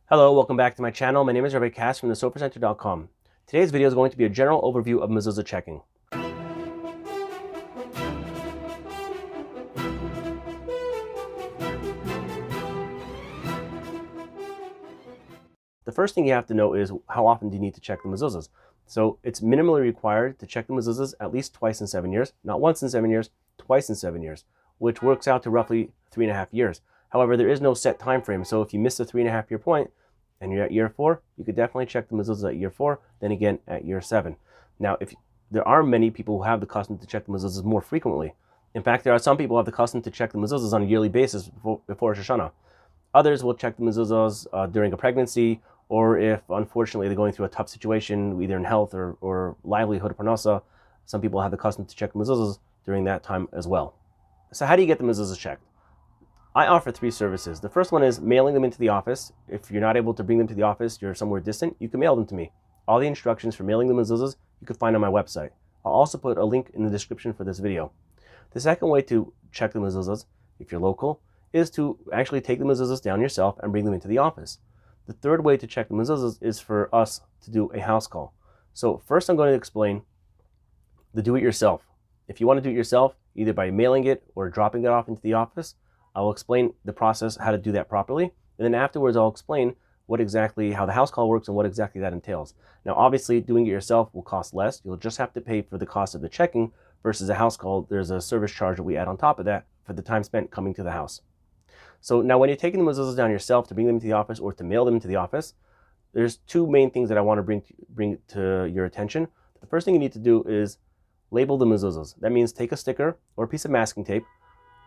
Hello, welcome back to my channel. My name is Rabbi Cass from thesofercenter.com. Today's video is going to be a general overview of Mezuzah checking. The first thing you have to know is how often do you need to check the mezuzahs. So it's minimally required to check the mezuzahs at least twice in 7 years, not once in 7 years, twice in 7 years, which works out to roughly 3.5 years. However, there is no set time frame, so if you miss the 3.5 year point and you're at year 4, you could definitely check the mezuzahs at year 4, then again at year 7. Now, if there are many people who have the custom to check the mezuzahs more frequently. In fact, there are some people who have the custom to check the mezuzahs on a yearly basis before Rosh Hashanah. Others will check the mezuzahs during a pregnancy, or if unfortunately they're going through a tough situation, either in health or livelihood or parnasa. Some people have the custom to check the mezuzahs during that time as well. So how do you get the mezuzahs checked? I offer 3 services. The first one is mailing them into the office. If you're not able to bring them to the office, you're somewhere distant, you can mail them to me. All the instructions for mailing the mezuzahs you can find on my website. I'll also put a link in the description for this video. The second way to check the mezuzahs, if you're local, is to actually take the mezuzahs down yourself and bring them into the office. The third way to check the mezuzahs is for us to do a house call. So first I'm going to explain the do-it-yourself. If you want to do it yourself, either by mailing it or dropping it off into the office, I will explain the process, how to do that properly. And then afterwards, I'll explain how the house call works and what exactly that entails. Now, obviously, doing it yourself will cost less. You'll just have to pay for the cost of the checking versus a house call. There's a service charge that we add on top of that for the time spent coming to the house. So now when you're taking the mezuzahs down yourself to bring them to the office or to mail them to the office, there's 2 main things that I want to bring to your attention. The first thing you need to do is label the mezuzahs. That means take a sticker or a piece of masking tape,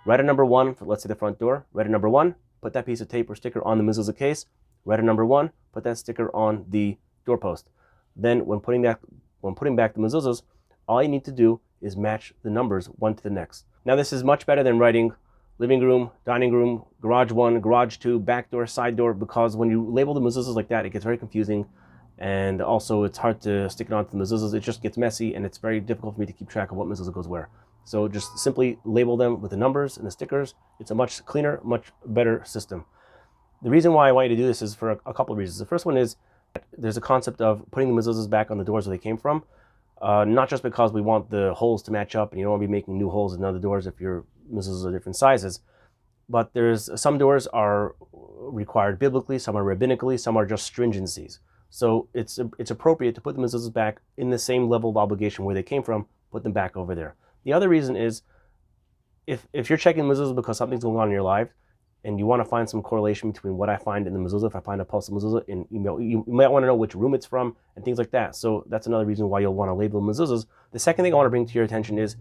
write a number 1 for, let's say, the front door, write a number 1, put that piece of tape or sticker on the mezuzah case, write a number 1, put that sticker on the doorpost. Then when putting back the mezuzahs, all you need to do is match the numbers one to the next. Now this is much better than writing living room, dining room, garage 1, garage 2, back door, side door, because when you label the mezuzahs like that, it gets very confusing, and also it's hard to stick it onto the mezuzahs. It just gets messy, and it's very difficult for me to keep track of what mezuzah goes where. So just simply label them with the numbers and the stickers. It's a much cleaner, much better system. The reason why I want you to do this is for a couple of reasons. The first one is there's a concept of putting the mezuzahs back on the doors where they came from. Not just because we want the holes to match up and you don't want to be making new holes in other doors if your mezuzahs are different sizes, but there's some doors are required biblically, some are rabbinically, some are just stringencies. So it's appropriate to put the mezuzahs back in the same level of obligation where they came from, put them back over there. The other reason is if you're checking mezuzahs because something's going on in your life and you want to find some correlation between what I find in the mezuzah, if I find a pulse of mezuzah in email, you might want to know which room it's from and things like that. So that's another reason why you'll want to label mezuzahs. The second thing I want to bring to your attention is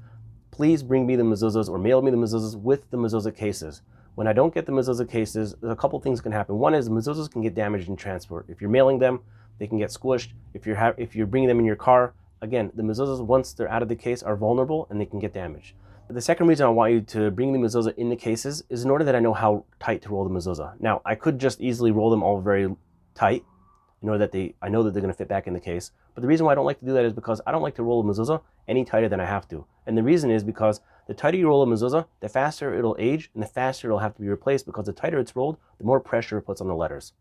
please bring me the mezuzahs or mail me the mezuzahs with the mezuzah cases. When I don't get the mezuzah cases, there's a couple things can happen. One is the mezuzahs can get damaged in transport. If you're mailing them, they can get squished. If you're bringing them in your car, again, the mezuzahs, once they're out of the case, are vulnerable and they can get damaged. The second reason I want you to bring the mezuzah in the cases is in order that I know how tight to roll the mezuzah. Now, I could just easily roll them all very tight in order that I know that they're going to fit back in the case. But the reason why I don't like to do that is because I don't like to roll a mezuzah any tighter than I have to. And the reason is because the tighter you roll a mezuzah, the faster it'll age and the faster it'll have to be replaced, because the tighter it's rolled, the more pressure it puts on the letters.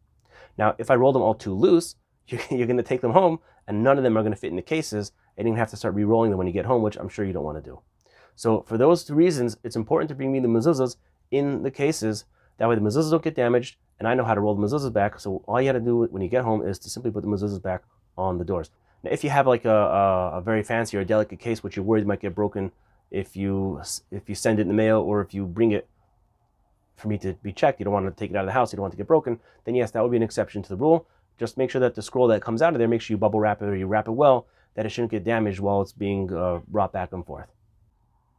Now, if I roll them all too loose, you're going to take them home and none of them are going to fit in the cases, and you're going to have to start re-rolling them when you get home, which I'm sure you don't want to do. So for those 2 reasons, it's important to bring me the mezuzahs in the cases. That way the mezuzahs don't get damaged, and I know how to roll the mezuzahs back. So all you got to do when you get home is to simply put the mezuzahs back on the doors. Now, if you have like a very fancy or delicate case, which you're worried might get broken if you send it in the mail, or if you bring it for me to be checked, you don't want to take it out of the house, you don't want it to get broken, then yes, that would be an exception to the rule. Just make sure that the scroll that comes out of there, make sure you bubble wrap it or you wrap it well, that it shouldn't get damaged while it's being brought back and forth.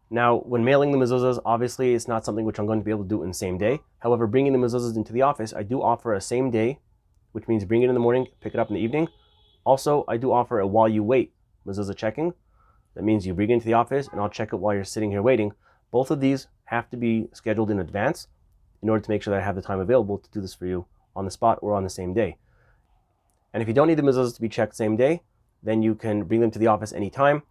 Now, when mailing the mezuzahs, obviously it's not something which I'm going to be able to do in the same day. However, bringing the mezuzahs into the office, I do offer a same day, which means bring it in the morning, pick it up in the evening. Also, I do offer a while you wait mezuzah checking. That means you bring it into the office and I'll check it while you're sitting here waiting. Both of these have to be scheduled in advance in order to make sure that I have the time available to do this for you on the spot or on the same day. And if you don't need the mezuzahs to be checked same day, then you can bring them to the office anytime.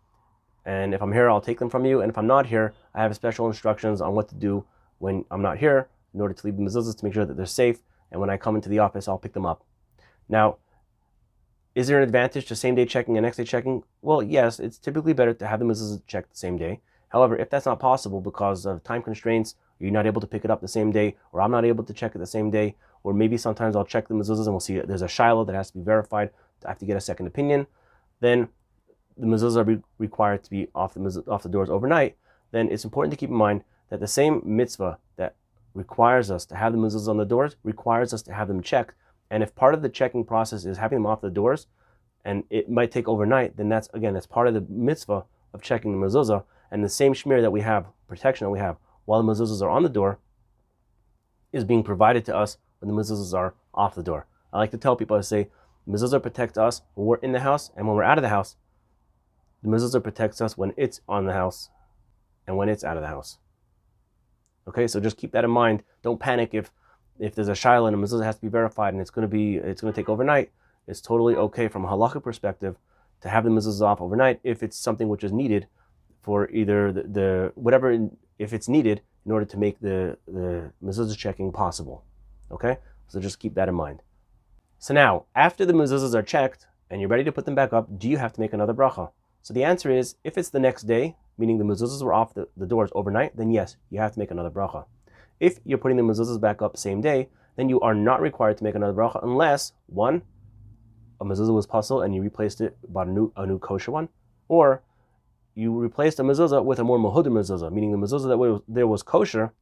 And if I'm here, I'll take them from you. And if I'm not here, I have special instructions on what to do when I'm not here in order to leave the mezuzahs to make sure that they're safe. And when I come into the office, I'll pick them up Now, is there an advantage to same day checking and next day checking? Well, yes, it's typically better to have the mezuzahs checked the same day. However, if that's not possible because of time constraints, you're not able to pick it up the same day, or I'm not able to check it the same day, or maybe sometimes I'll check the mezuzahs and we'll see there's a shiloh that has to be verified, I have to get a second opinion, then the mezuzahs are required to be off the doors overnight. Then it's important to keep in mind that the same mitzvah that requires us to have the mezuzahs on the doors requires us to have them checked. And if part of the checking process is having them off the doors, and it might take overnight, then that's part of the mitzvah of checking the mezuzah. And the same shmir that we have, protection that we have while the mezuzahs are on the door, is being provided to us when the mezuzahs are off the door. I like to tell people, I say, mezuzah protects us when we're in the house, and when we're out of the house, the mezuzah protects us when it's on the house and when it's out of the house. Okay, so just keep that in mind. Don't panic if there's a shiloh and a mezuzah has to be verified and it's going to take overnight. It's totally okay from a halakha perspective to have the mezuzahs off overnight if it's something which is needed for either if it's needed in order to make the mezuzah checking possible. Okay, so just keep that in mind. So now, after the mezuzahs are checked and you're ready to put them back up, do you have to make another bracha? So the answer is, if it's the next day, meaning the mezuzahs were off the doors overnight, then yes, you have to make another bracha. If you're putting the mezuzahs back up same day, then you are not required to make another bracha unless, one, a mezuzah was puzzle and you replaced it, bought a new kosher one, or you replaced a mezuzah with a more mahudr mezuzah, meaning the mezuzah that was kosher,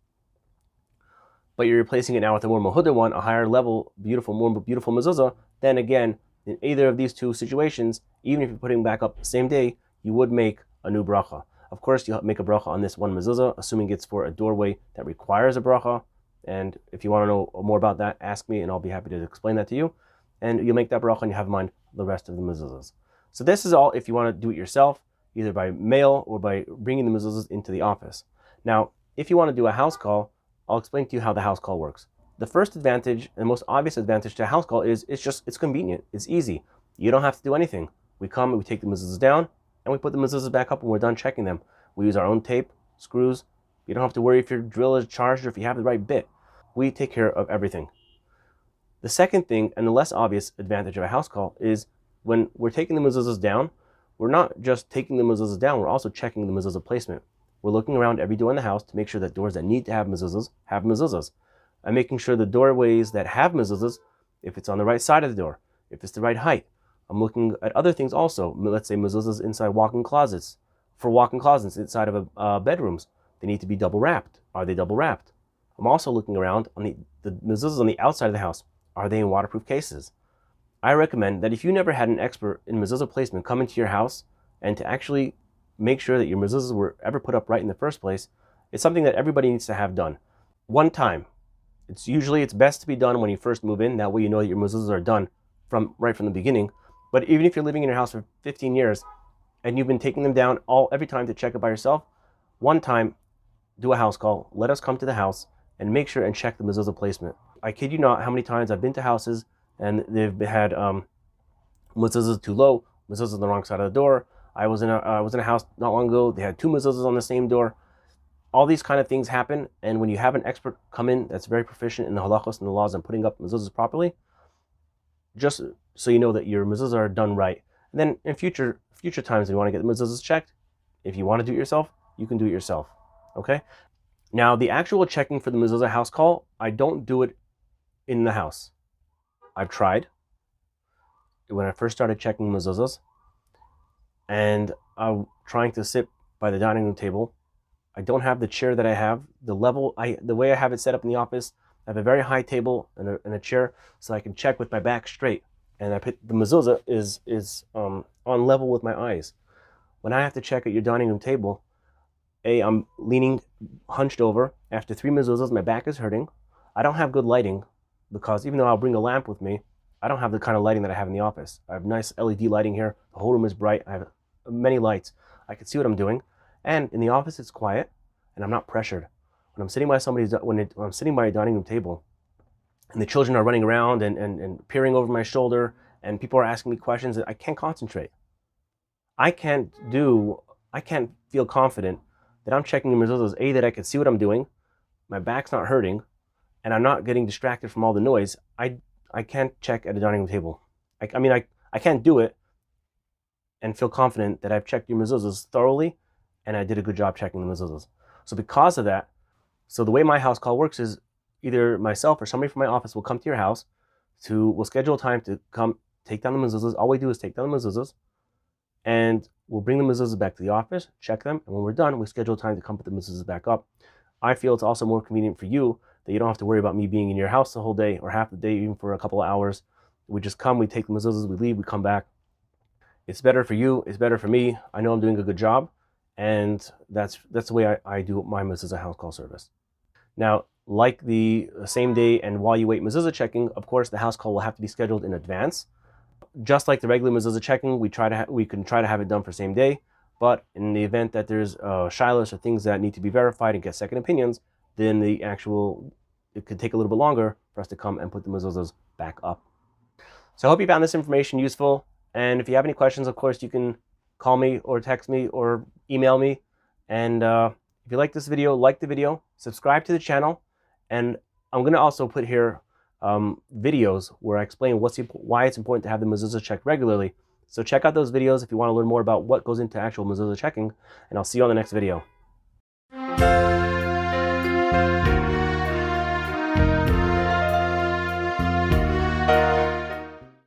but you're replacing it now with a more mahudr one, a higher level, more beautiful mezuzah. Then again, in either of these two situations, even if you're putting back up the same day, you would make a new bracha. Of course, you'll make a bracha on this one mezuzah, assuming it's for a doorway that requires a bracha. And if you want to know more about that, ask me and I'll be happy to explain that to you. And you'll make that bracha and you have in mind the rest of the mezuzahs. So this is all if you want to do it yourself, either by mail or by bringing the mezuzahs into the office. Now, if you want to do a house call, I'll explain to you how the house call works. The first advantage and most obvious advantage to a house call is it's convenient. It's easy. You don't have to do anything. We come, we take the mezuzahs down, and we put the mezuzahs back up when we're done checking them. We use our own tape, screws. You don't have to worry if your drill is charged or if you have the right bit. We take care of everything. The second thing, and the less obvious advantage of a house call, is when we're taking the mezuzahs down, we're not just taking the mezuzahs down, we're also checking the mezuzah placement. We're looking around every door in the house to make sure that doors that need to have mezuzahs. And making sure the doorways that have mezuzahs, if it's on the right side of the door, if it's the right height. I'm looking at other things also. Let's say mezuzahs inside walk-in closets. For walk-in closets inside of bedrooms, they need to be double wrapped. Are they double wrapped? I'm also looking around on the mezuzahs on the outside of the house. Are they in waterproof cases? I recommend that if you never had an expert in mezuzah placement come into your house and to actually make sure that your mezuzahs were ever put up right in the first place, it's something that everybody needs to have done. One time. It's best to be done when you first move in. That way you know that your mezuzahs are done right from the beginning. But even if you're living in your house for 15 years and you've been taking them down every time to check it by yourself, one time, do a house call. Let us come to the house and make sure and check the mezuzah placement. I kid you not how many times I've been to houses and they've had mezuzahs too low, mezuzahs on the wrong side of the door. I was in a house not long ago. They had two mezuzahs on the same door. All these kind of things happen, and when you have an expert come in that's very proficient in the halachos and the laws and putting up mezuzahs properly, just so you know that your mezuzahs are done right. And then in future times, when you want to get the mezuzahs checked, if you want to do it yourself, you can do it yourself. Okay? Now, the actual checking for the mezuzah house call, I don't do it in the house. I've tried when I first started checking mezuzahs, and I'm trying to sit by the dining room table. I don't have the chair that I have. The way I have it set up in the office, I have a very high table and a chair so I can check with my back straight. And the mezuzah is on level with my eyes. When I have to check at your dining room table, I'm leaning hunched over. After 3 mezuzahs, my back is hurting. I don't have good lighting because even though I'll bring a lamp with me, I don't have the kind of lighting that I have in the office. I have nice LED lighting here. The whole room is bright. I have many lights. I can see what I'm doing. And in the office, it's quiet, and I'm not pressured. When I'm sitting by when I'm sitting by a dining room table, and the children are running around and peering over my shoulder, and people are asking me questions, I can't concentrate. I can't feel confident that I'm checking the mezuzahs, that I can see what I'm doing, my back's not hurting, and I'm not getting distracted from all the noise. I I can't check at a dining room table. I mean, I can't do it and feel confident that I've checked your mezuzahs thoroughly and I did a good job checking the mezuzahs. So because of that, so the way my house call works is either myself or somebody from my office will come to your house we'll schedule a time to come take down the mezuzahs. All we do is take down the mezuzahs and we'll bring the mezuzahs back to the office, check them, and when we're done, we schedule time to come put the mezuzahs back up. I feel it's also more convenient for you that you don't have to worry about me being in your house the whole day or half the day, even for a couple of hours. We just come, we take the mezuzahs, we leave, we come back. It's better for you, it's better for me. I know I'm doing a good job, and that's the way I do my Mezuzah house call service. Now, like the same day and while you wait Mezuzah checking, of course, the house call will have to be scheduled in advance. Just like the regular Mezuzah checking, we can try to have it done for same day, but in the event that there's shilas or things that need to be verified and get second opinions, then it could take a little bit longer for us to come and put the mezuzahs back up. So I hope you found this information useful, and if you have any questions, of course, you can call me or text me or email me. And if you like this video, like the video, subscribe to the channel, and I'm going to also put here videos where I explain why it's important to have the mezuzah checked regularly. So check out those videos if you want to learn more about what goes into actual mezuzah checking, and I'll see you on the next video.